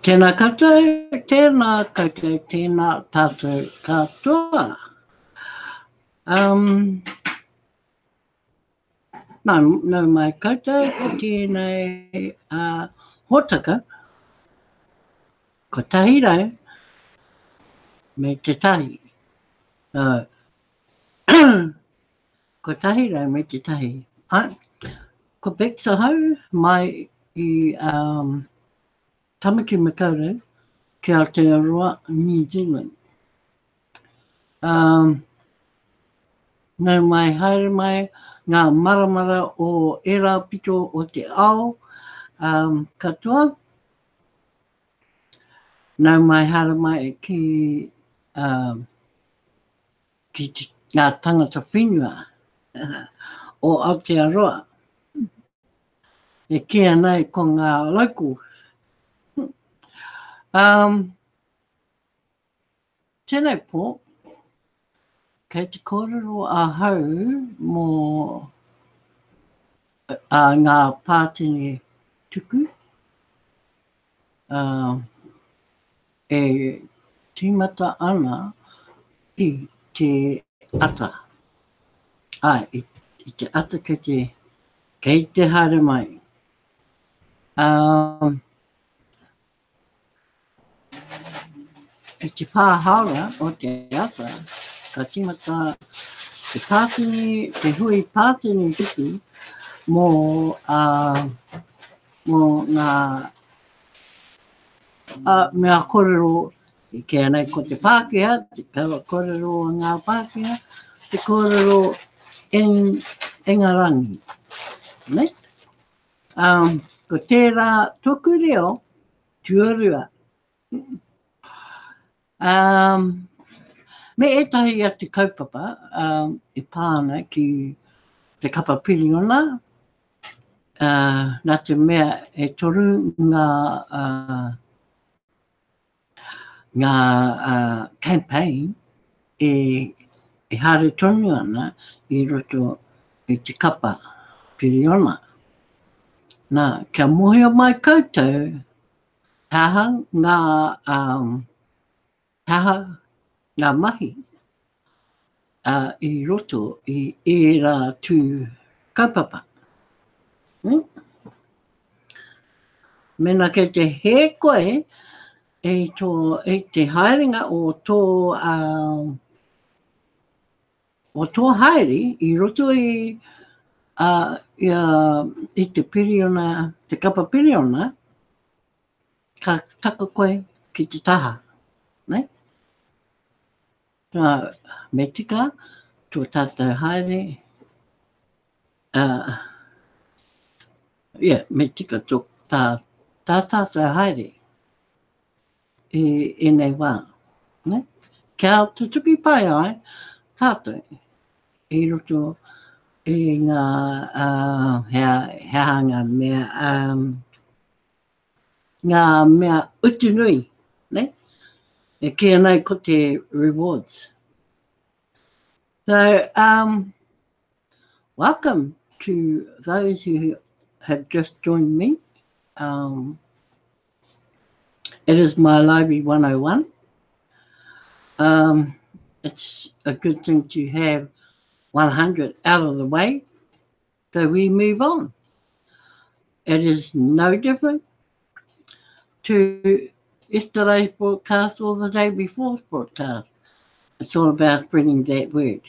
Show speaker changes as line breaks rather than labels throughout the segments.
Tēnā koutou, tēnā koutou, tēnā tātou katoa. Nau mai koutou, ko tēnei hōtaka, ko tahi rau, me te tahi. Ko tahi rau me te tahi. Ko Bexa hau mai I Tamaki Makaurau ki Aotearoa, New Zealand. Nau mai haere mai ngā maramara o era pito o te ao katoa. Nau mai haere mai ki ngā tangata whenua o Aotearoa. E kia nei ko ngā locals. Tēnei pō, kei te kōrero a hau mō ngā pātini tuku. E tīmata ana I te ata. I te ata kei te haere mai. I te whāhaura o te ata, ka tīmata te pātini, te hui pātini tuku mō ngā mea kōrero I kia nei ko te Pākehā, te kaua kōrero o ngā Pākehā, te kōrero Engarangi. Ne? Ko tērā tōku reo, tuarua. Me etahi a te kaupapa, I pāna ki te kapa piriona, nā te mea e toru ngā campaign e hare tonu ana I roto I te kapa piriona. Nā, kia mohia mai koutou, taha ngā mahi I roto I era tū kaupapa. Mena kei te he koe e te haerenga o tō haere I roto I te piriona, te kapa piriona, ka taka koe ki te taha. Ne? Me tika, tō tātou haere, me tika tō tātou haere I nei wā. Ne? Kia te tuki pai ai, tātou, I roto I ngā ngā mea utunui, ne? E kia nei ko te rewards. So, welcome to those who have just joined me. It is my Library 101. It's a good thing to have 100 out of the way, so we move on. It is no different to yesterday's broadcast or the day before's broadcast. It's all about spreading that word,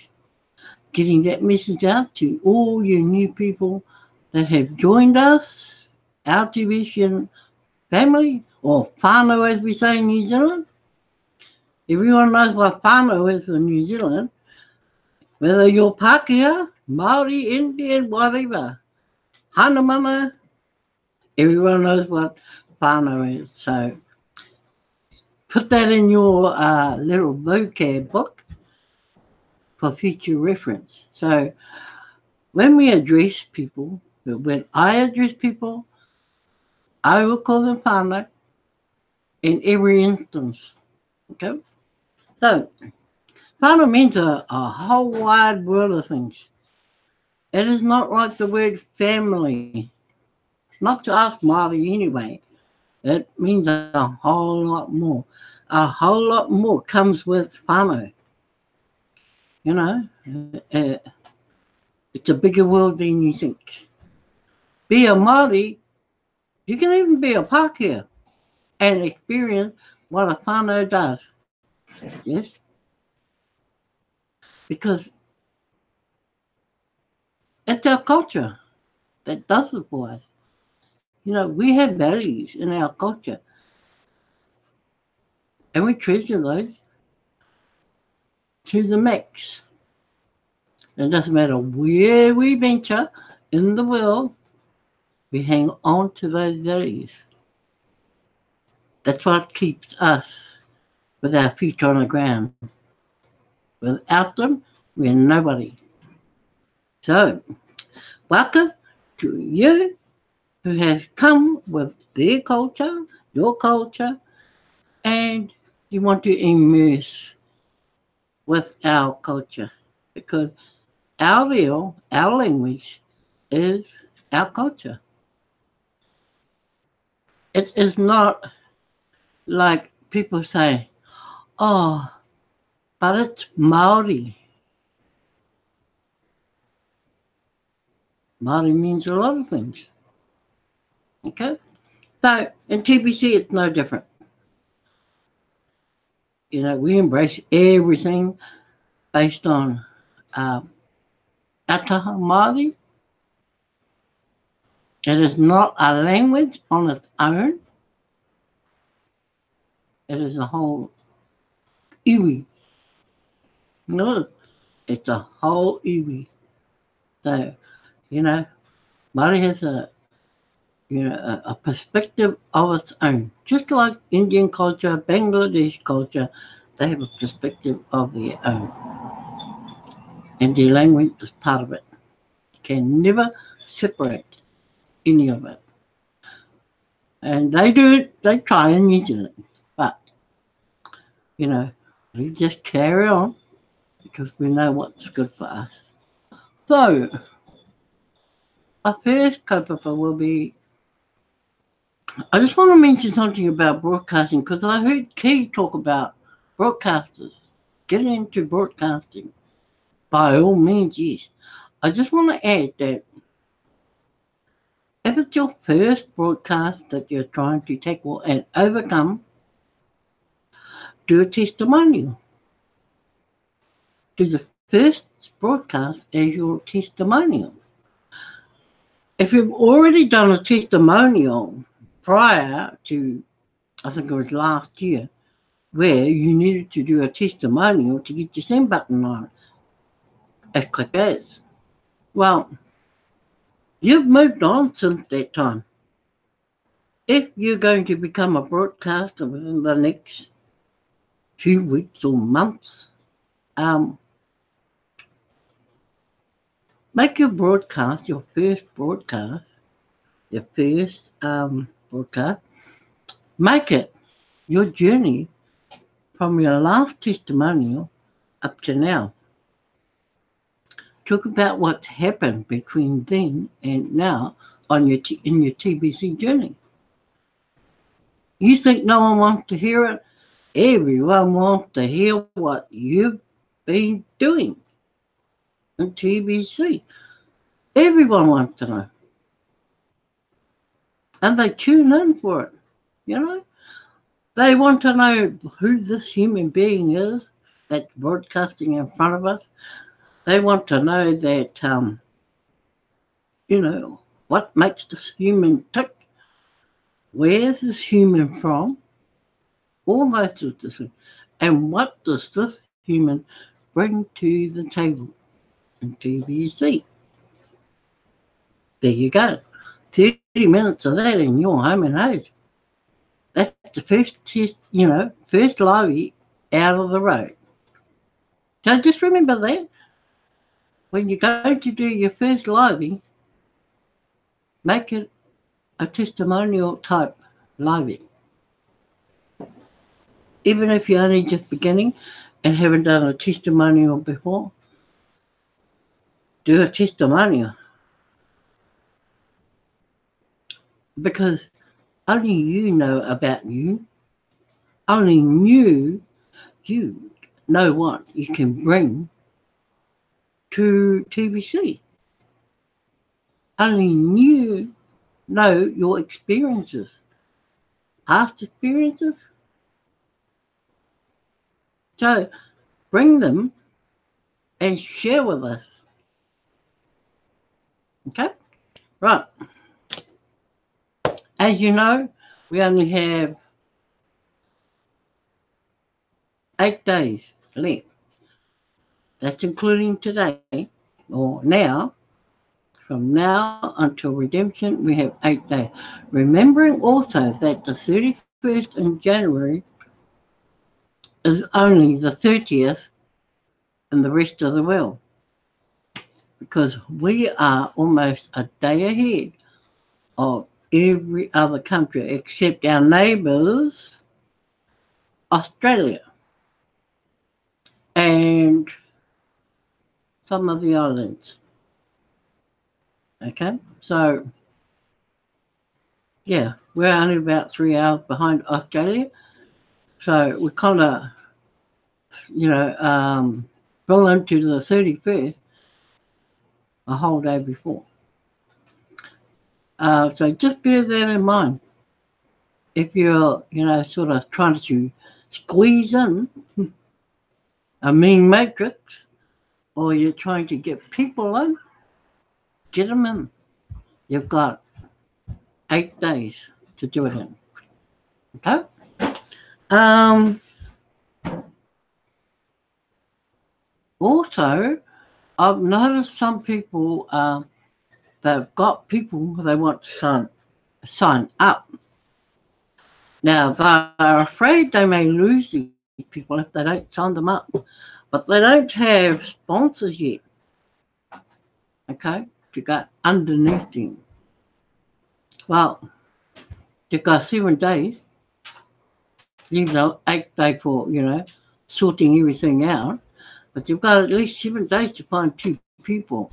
getting that message out to all you new people that have joined us, our television family, or whānau as we say in New Zealand. Everyone knows what whānau is in New Zealand. Whether you're Pākehā, Māori, Indian, whatever, Hanamana, everyone knows what whānau is. So put that in your little vocab book for future reference. So when we address people, when I address people, I will call them whānau in every instance. Okay? So whānau means a whole wide world of things. It is not like the word family. not to us Māori anyway. It means a whole lot more. A whole lot more comes with whānau. You know, uh, it's a bigger world than you think. Be a Māori, you can even be a Pākehā and experience what a whānau does. Yes? Because it's our culture that does it for us. You know, we have values in our culture and we treasure those to the max. It doesn't matter where we venture in the world, we hang on to those values. That's what keeps us with our feet on the ground. Without them, we're nobody. So, welcome to you who has come with their culture, your culture, and you want to immerse with our culture because our language is our culture. It is not like people say, oh, but it's Māori. Māori means a lot of things. Okay? So in TBC, it's no different. You know, we embrace everything based on Ataha Māori. It is not a language on its own. It is a whole iwi. No, it's a whole iwi. So, you know, Māori has a perspective of its own. Just like Indian culture, Bangladesh culture, they have a perspective of their own. And their language is part of it. You can never separate any of it. And they try in New Zealand. But, you know, we just carry on because we know what's good for us. So, our first kaupapa will be, I just want to mention something about broadcasting because I heard Key talk about broadcasters, getting into broadcasting. By all means, yes. I just want to add that if it's your first broadcast that you're trying to tackle and overcome, do a testimonial. Do the first broadcast as your testimonial. If you've already done a testimonial prior to, I think it was last year, where you needed to do a testimonial to get your send button on, as quick as. Well, you've moved on since that time. If you're going to become a broadcaster within the next few weeks or months, make your broadcast, your first broadcast, make it your journey from your last testimonial up to now. Talk about what's happened between then and now on in your TBC journey. You think no one wants to hear it? Everyone wants to hear what you've been doing in TBC. Everyone wants to know. And they tune in for it, you know. They want to know who this human being is that's broadcasting in front of us. They want to know that, you know, what makes this human tick? Where's this human from? All those sorts of things. And what does this human bring to the table in TBC? There you go. 30 minutes of that in your home and house. That's the first test, you know, first live out of the road. So just remember that. When you're going to do your first live, make it a testimonial type live. Even if you're only just beginning and haven't done a testimonial before, do a testimonial. because only you know about you. Only you know what you can bring to TBC. Only you know your experiences, past experiences. So bring them and share with us. Okay? Right. As you know, we only have 8 days left. That's including today, or now. From now until redemption, we have 8 days. Remembering also that the 31st in January is only the 30th in the rest of the world, because we are almost a day ahead of every other country except our neighbours, Australia, and some of the islands. Okay, so yeah, we're only about 3 hours behind Australia, so we kind of, fell into the 31st a whole day before. So just bear that in mind. If you're, sort of trying to squeeze in a mean matrix, or you're trying to get people in, get them in. You've got 8 days to do it in. Okay? Also, I've noticed some people, they've got people they want to sign up. Now, they're afraid they may lose these people if they don't sign them up, but they don't have sponsors yet, okay, to go underneath them. Well, you've got 7 days, leave the 8th day for, sorting everything out, but you've got at least 7 days to find 2 people.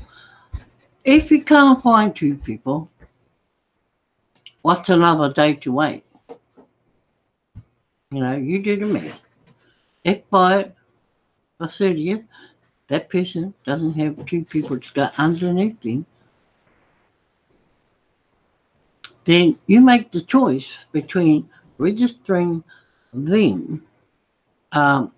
If you can't find 2 people, what's another day to wait? You do the math. If by the 30th, that person doesn't have 2 people to go underneath them, then you make the choice between registering them now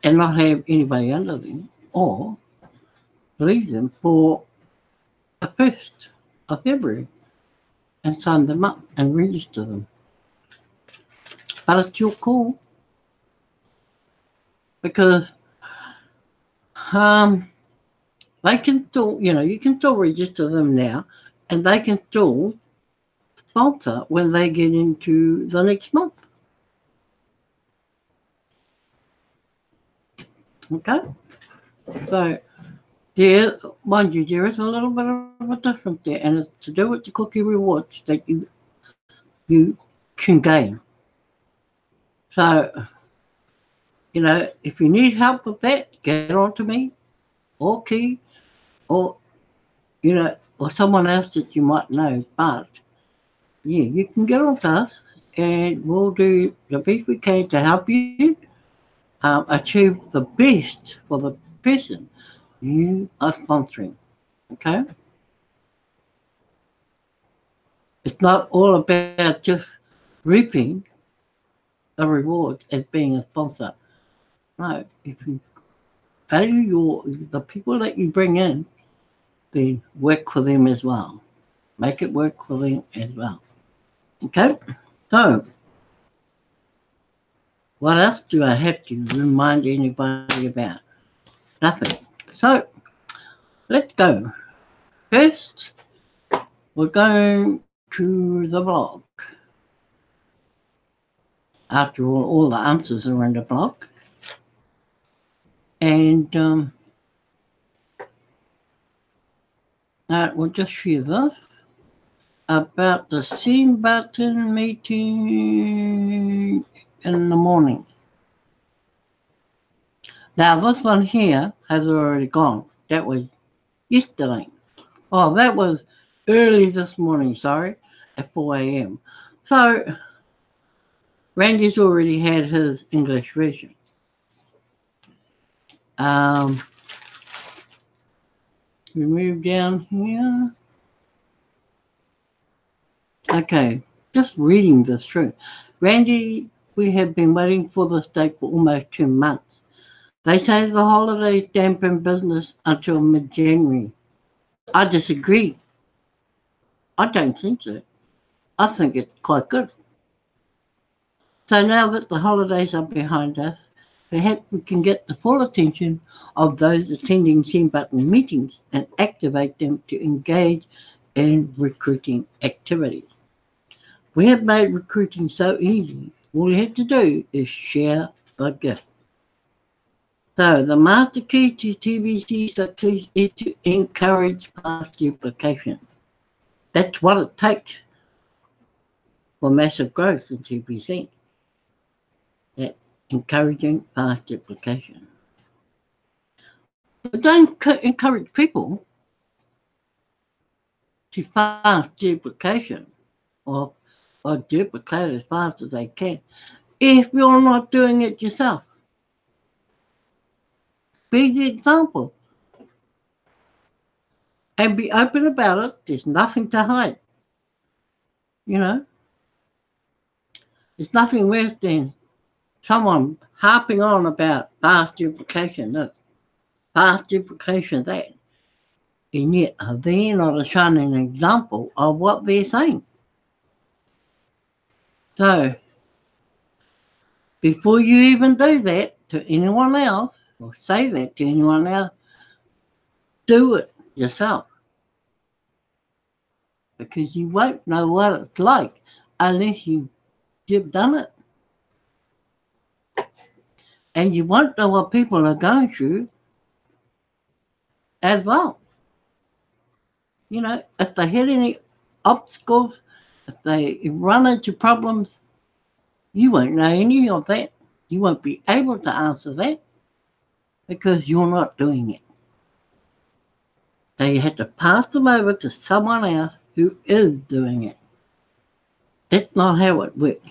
and not have anybody under them, or leave them for the 1st of February and sign them up and register them. But it's your call, because they can still, you can still register them now, and they can still sponsor when they get into the next month. Okay? So, yeah, mind you, there is a little bit of a difference there, and it's to do with the cookie rewards that you can gain. So, if you need help with that, get on to me, or Key, or, or someone else that you might know. But, yeah, you can get on to us, and we'll do the best we can to help you achieve the best for the person you are sponsoring. Okay? It's not all about just reaping the rewards as being a sponsor. No, if you value the people that you bring in, then work for them as well. Make it work for them as well. Okay? So, what else do I have to remind anybody about? Nothing. So, let's go. First, we're going to the blog. After all the answers are in the blog. And we'll just share this about the send button meeting in the morning. Now, this one here has already gone. That was yesterday. Oh, that was early this morning, sorry, at 4 a.m. So Randy's already had his English version. We move down here. Okay, just reading this through. Randy, we have been waiting for this date for almost 2 months. They say the holidays dampen business until mid-January. I disagree. I don't think so. I think it's quite good. So now that the holidays are behind us, perhaps we can get the full attention of those attending send button meetings and activate them to engage in recruiting activities. We have made recruiting so easy. All you have to do is share the gift. So the master key to TVC success is to encourage past duplication. That's what it takes for massive growth in TVC. That encouraging past duplication. But don't encourage people to fast duplication or duplicate as fast as they can if you're not doing it yourself. Be the example. And be open about it. There's nothing to hide. You know? There's nothing worse than someone harping on about fast duplication this, fast duplication that. And yet they're not showing an example of what they're saying. So, before you even do that to anyone else, or say that to anyone else, do it yourself. Because you won't know what it's like unless you've done it. And you won't know what people are going through as well. You know, if they hit any obstacles, if they run into problems, you won't know any of that. You won't be able to answer that because you're not doing it. So you have to pass them over to someone else who is doing it. That's not how it works.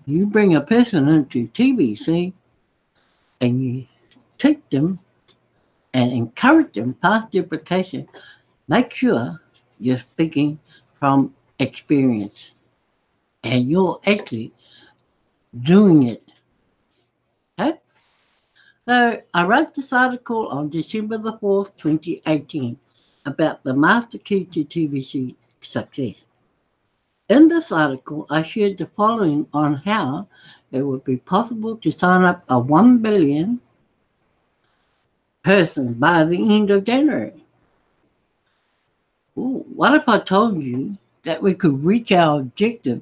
You bring a person into TBC and you take them and encourage them past duplication. Make sure you're speaking from experience and you're actually doing it. Okay? So I wrote this article on December the 4th, 2018 about the master key to TVC success. In this article, I shared the following on how it would be possible to sign up a 1 billion person by the end of January. Ooh, what if I told you that we could reach our objective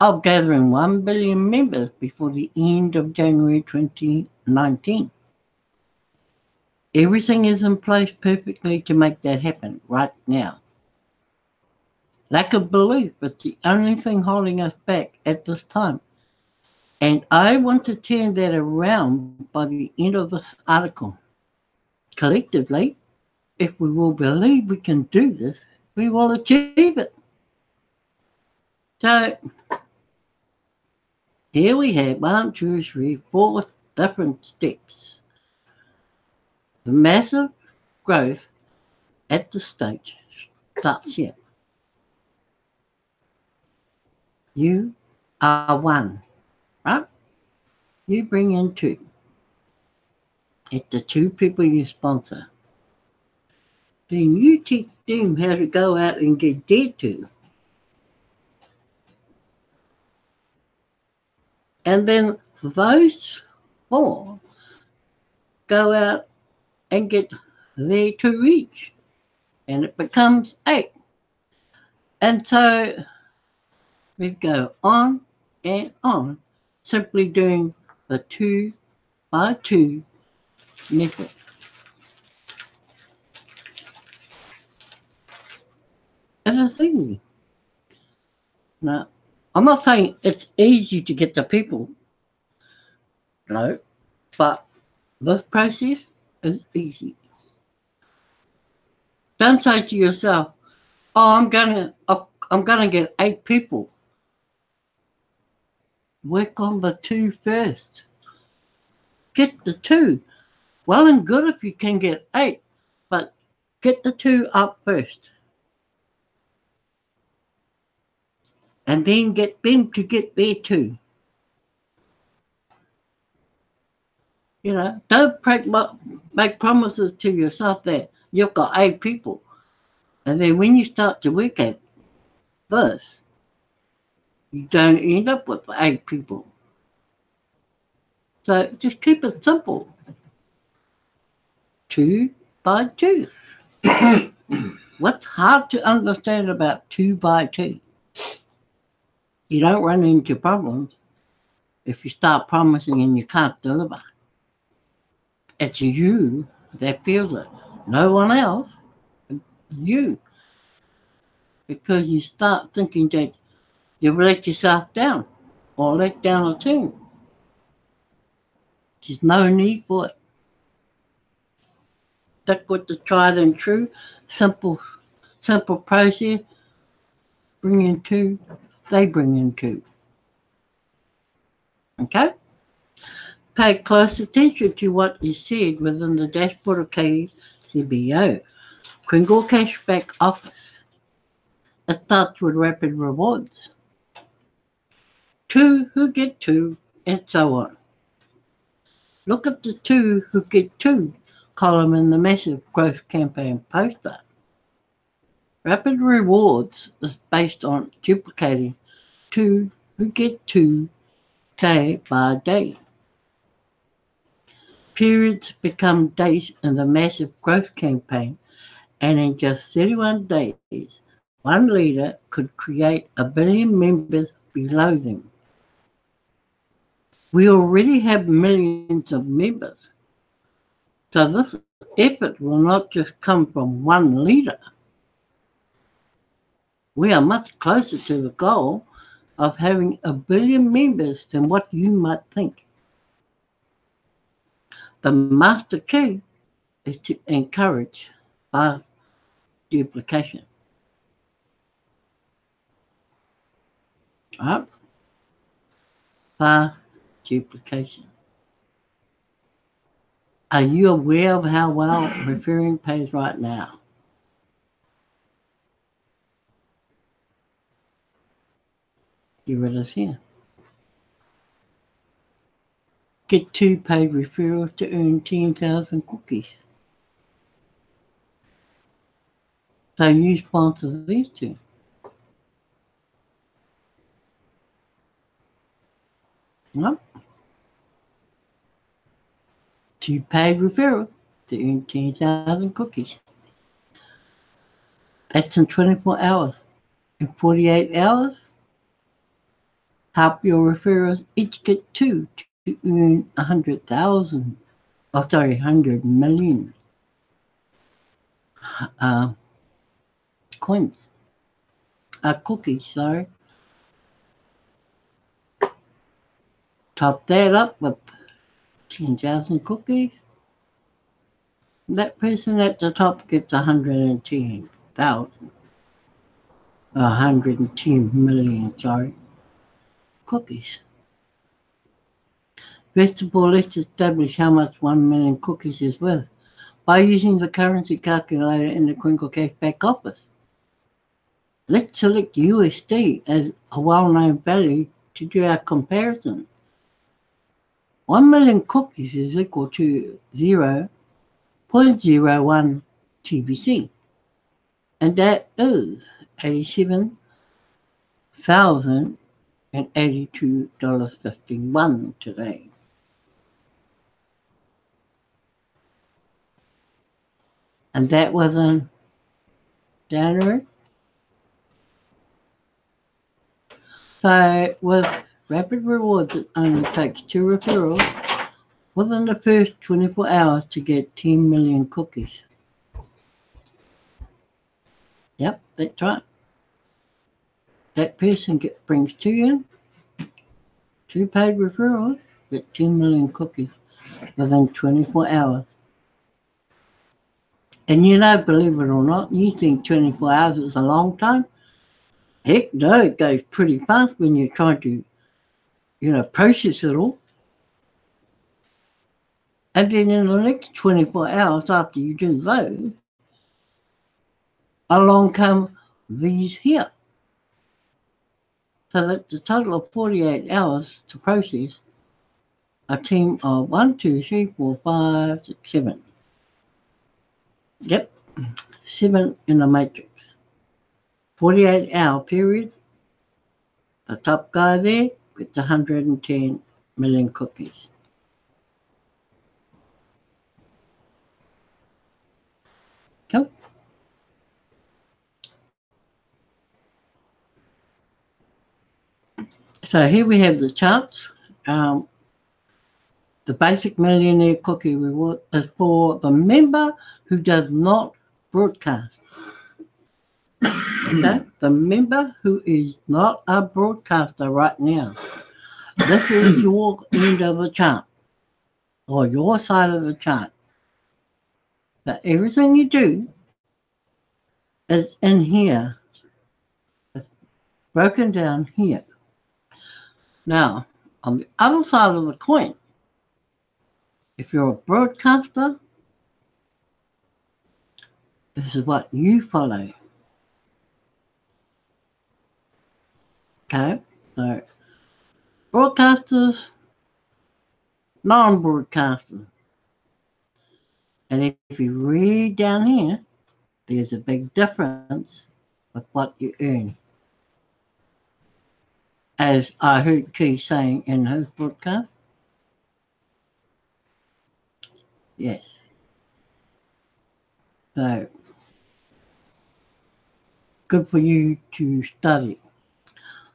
of gathering 1 billion members before the end of January 2019? Everything is in place perfectly to make that happen right now. Lack of belief is the only thing holding us back at this time. And I want to turn that around by the end of this article. Collectively, if we will believe we can do this, we will achieve it. So, here we have 1, 2, 3, 4 different steps. The massive growth at the stage starts here. You are 1, right? You bring in 2. It's the 2 people you sponsor. Then you teach them how to go out and get their 2. And then those 4 go out and get their 2 each. And it becomes 8. And so we go on and on, simply doing the 2 by 2 method. And it's easy. Now, I'm not saying it's easy to get the people, no, but this process is easy. Don't say to yourself, "Oh, I'm gonna get 8 people." Work on the 2 first. Get the 2. Well and good if you can get 8, but get the 2 up first. And then get them to get there too. Don't make promises to yourself that you've got 8 people. And then when you start to work at this, you don't end up with 8 people. So just keep it simple. 2 by 2. What's hard to understand about 2 by 2? You don't run into problems if you start promising and you can't deliver. It's you that feels it. No one else. You. Because you start thinking that you've let yourself down or let down a team. There's no need for it. Stick with the tried and true, simple process. Bring in 2, they bring in 2. Okay? Pay close attention to what is said within the dashboard of KCBO. Kringle Cashback Office. It starts with rapid rewards. 2 who get 2, and so on. Look at the 2 who get 2 column in the massive growth campaign poster. Rapid rewards is based on duplicating 2 who get 2 day by day. Periods become days in the massive growth campaign, and in just 31 days, one leader could create 1 billion members below them. We already have millions of members, so this effort will not just come from one leader. We are much closer to the goal of having 1 billion members than what you might think. The master key is to encourage fast duplication. Right? Fast duplication. Are you aware of how well referring pays right now? Here it is here. Get 2 paid referrals to earn 10,000 cookies. So you sponsor these 2. Yep. 2 paid referrals to earn 10,000 cookies. That's in 24 hours. In 48 hours, help your referrals each get 2 to earn 100,000. 100 million coins. Cookies, sorry. Top that up with 10,000 cookies. That person at the top gets 110,000. 110 million, sorry, cookies. First of all, let's establish how much 1 million cookies is worth by using the currency calculator in the Kringle Cashback Office. Let's select USD as a well-known value to do our comparison. 1 million cookies is equal to 0.01 TBC, and that is $87,082.51 today. And that was in January. So with rapid rewards, it only takes 2 referrals within the first 24 hours to get 10 million cookies. Yep, that's right. That person brings 2 in, 2 paid referrals, get 10 million cookies within 24 hours. And believe it or not, you think 24 hours is a long time? Heck no, it goes pretty fast when you're trying to, process it all. And then in the next 24 hours after you do those, along come these here. So that's a total of 48 hours to process a team of 1, 2, 3, 4, 5, 6, 7. Yep, 7 in the matrix. 48-hour period. The top guy there gets 110 million cookies. Cool. So here we have the charts. The basic millionaire cookie reward is for the member who does not broadcast. Okay? The member who is not a broadcaster right now. This is your end of the chart, or your side of the chart. But everything you do is in here, broken down here. Now, on the other side of the coin, if you're a broadcaster, this is what you follow. Okay? So, broadcasters, non-broadcasters. And if you read down here, there's a big difference with what you earn. As I heard Keith saying in his broadcast. Yes. So, good for you to study.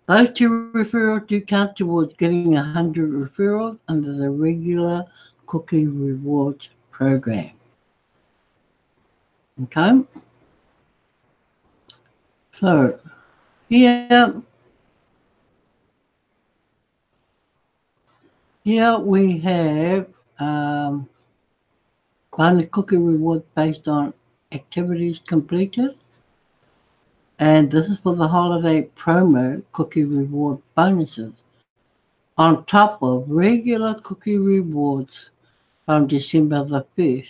Those 2 referrals do count towards getting 100 referrals under the regular cookie rewards program. Okay? So, here we have bonus cookie rewards based on activities completed. And this is for the holiday promo cookie reward bonuses on top of regular cookie rewards from December the 1st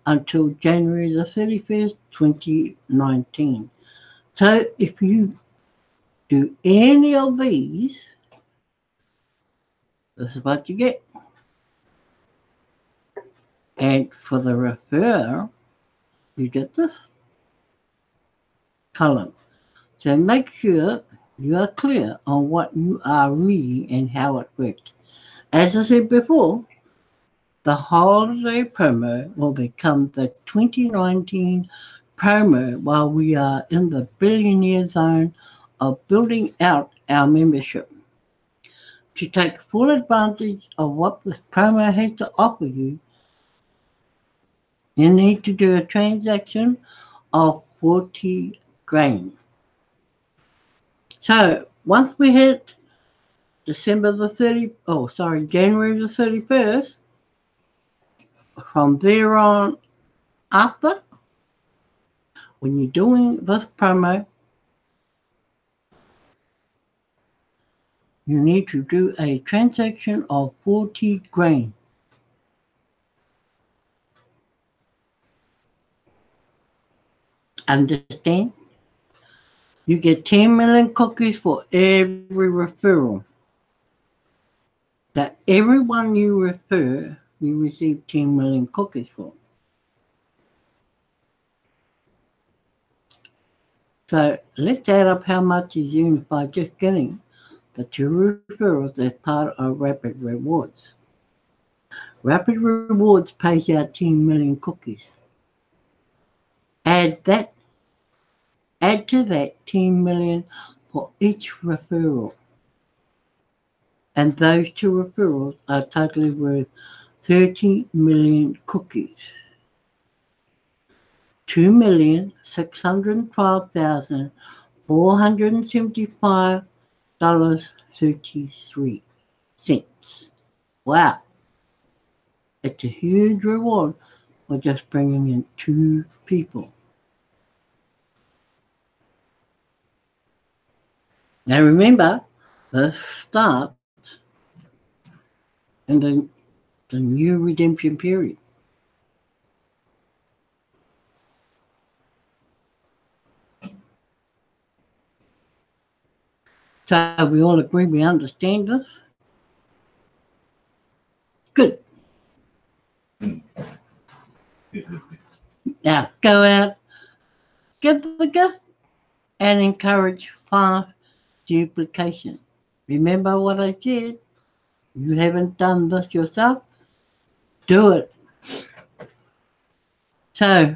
until January the 31st, 2019. So if you do any of these, this is what you get. And for the referral, you get this column. So make sure you are clear on what you are reading and how it works. As I said before, the holiday promo will become the 2019 promo while we are in the billionaire zone of building out our membership. To take full advantage of what this promo has to offer you, you need to do a transaction of 40 grand. So once we hit January the 31st, from there on after, when you're doing this promo, you need to do a transaction of 40 grand. Understand? You get 10 million cookies for every referral. That everyone you refer, you receive 10 million cookies for. So let's add up how much is earned by just getting the 2 referrals as part of Rapid Rewards. Rapid Rewards pays out 10 million cookies. Add to that 10 million for each referral. And those 2 referrals are totally worth 30 million cookies. $2,612,475.33. Wow. It's a huge reward or just bringing in 2 people. Now remember, this starts in the new redemption period. So we all agree we understand this? Good. Now go out, give the gift, and encourage 5 duplication. Remember what I said? You haven't done this yourself? Do it. So,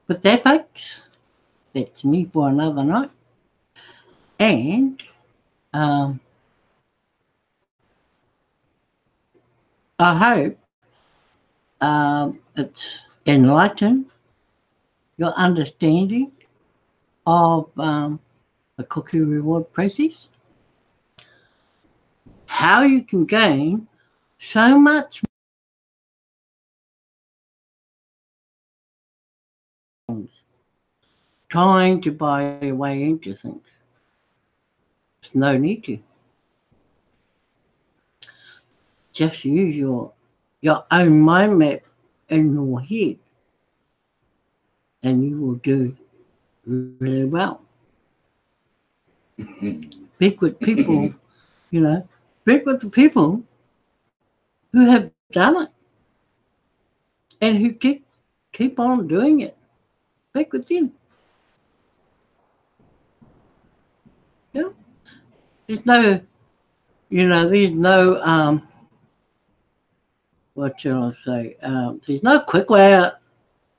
with that, folks, that's me for another night. And I hope it's enlightened your understanding of the cookie reward process, how you can gain so much trying to buy your way into things. There's no need to. Just use your own mind map in your head and you will do really well. Speak with people, speak with the people who have done it and who keep on doing it. Speak with them. Yeah. There's no, what shall I say? There's no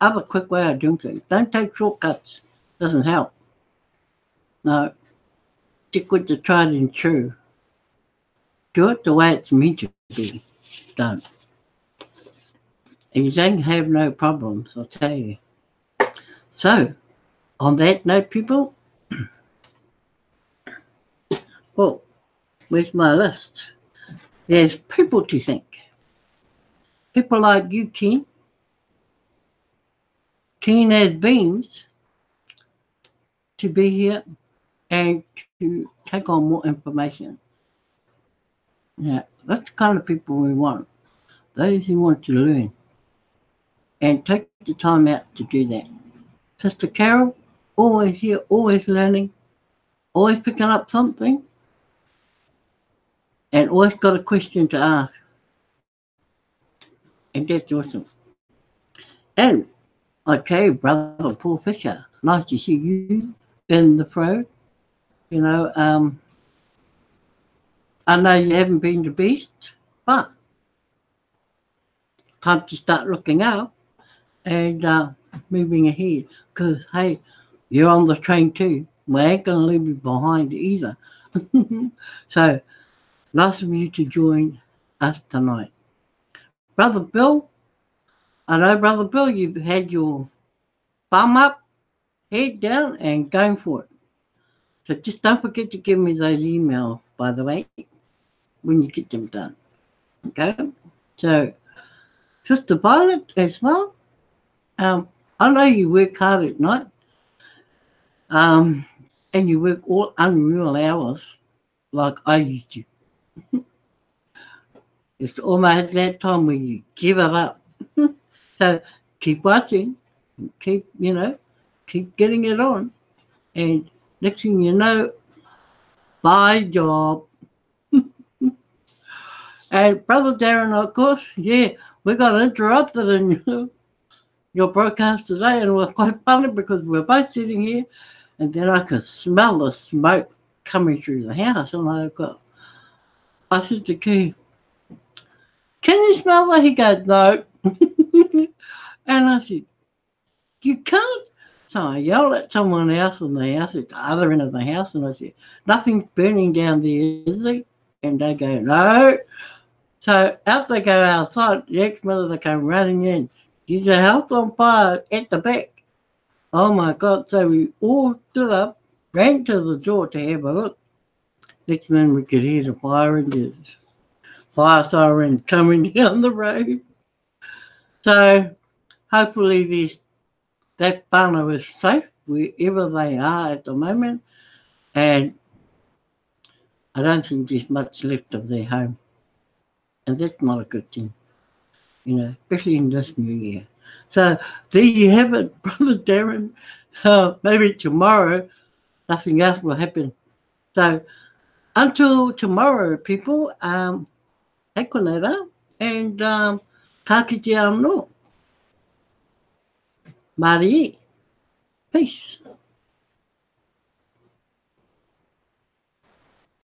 other quick way of doing things. Don't take shortcuts. Doesn't help. No. Stick with the tried and true. Do it the way it's meant to be done. And you don't have no problems, I'll tell you. So, on that note, people, well, where's my list? There's people to thank. People like you, Ken. Ken has beans to be here and to take on more information. Yeah, that's the kind of people we want. Those who want to learn and take the time out to do that. Sister Carol, always here, always learning, always picking up something, and always got a question to ask. And that's awesome. And, okay, Brother Paul Fisher, nice to see you in the pro. I know you haven't been to Beast, but time to start looking up and moving ahead. Because, hey, you're on the train too. We ain't going to leave you behind either. So, nice of you to join us tonight. Brother Bill, I know, Brother Bill, you've had your thumb up, head down, and going for it. So just don't forget to give me those emails, by the way, when you get them done. Okay? So, Sister Violet as well. I know you work hard at night. And you work all unreal hours like I used to. It's almost that time where you give it up. So keep watching, keep getting it on. And next thing you know, by job. And Brother Darren, of course, yeah, we got interrupted in your broadcast today, and it was quite funny because we were both sitting here, and then I could smell the smoke coming through the house, and I said to Keith, "Can you smell that?" He goes, "No." And I said, "You can't." So I yelled at someone else in the house, at the other end of the house, and I said, "Nothing's burning down there, is it?" And they go, "No." So out they go outside, the next minute they come running in. There's a house on fire at the back. Oh my God. So we all stood up, ran to the door to have a look. Next minute we could hear the fire engines, fire siren coming down the road. So hopefully that whānau is safe wherever they are at the moment, and I don't think there's much left of their home. And that's not a good thing, especially in this new year. So there you have it, Brother Darren. Maybe tomorrow nothing else will happen. So until tomorrow, people, he konera, and ka kite anō. Mari. Peace.